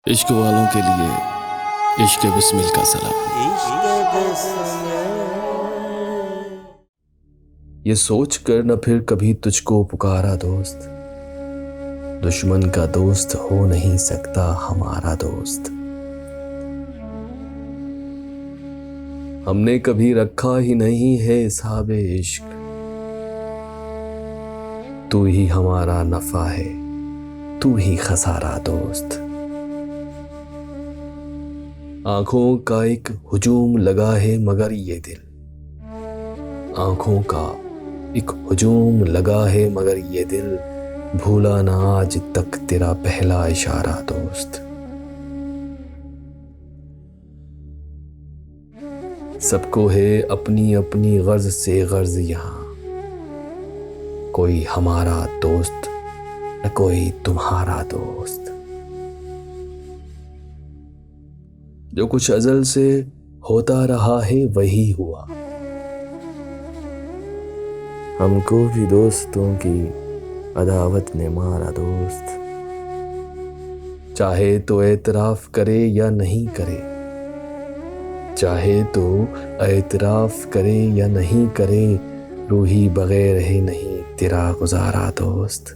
इश्क वालों के लिए इश्क बिस्मिल का सलाम। ये सोच कर न फिर कभी तुझको पुकारा दोस्त, दुश्मन का दोस्त हो नहीं सकता हमारा दोस्त। हमने कभी रखा ही नहीं है हिसाबे इश्क, तू ही हमारा नफा है, तू ही खसारा दोस्त। आंखों का एक हुजूम लगा है मगर ये दिल, आंखों का एक हुजूम लगा है मगर ये दिल, भूला ना आज तक तेरा पहला इशारा दोस्त। सबको है अपनी अपनी गर्ज से गर्ज यहाँ, कोई हमारा दोस्त न कोई तुम्हारा दोस्त। जो कुछ अज़ल से होता रहा है वही हुआ, हमको भी दोस्तों की अदावत ने मारा दोस्त। चाहे तो एतराफ़ करे या नहीं करे, चाहे तो एतराफ़ करे या नहीं करे, रूही बगैर है नहीं तेरा गुजारा दोस्त।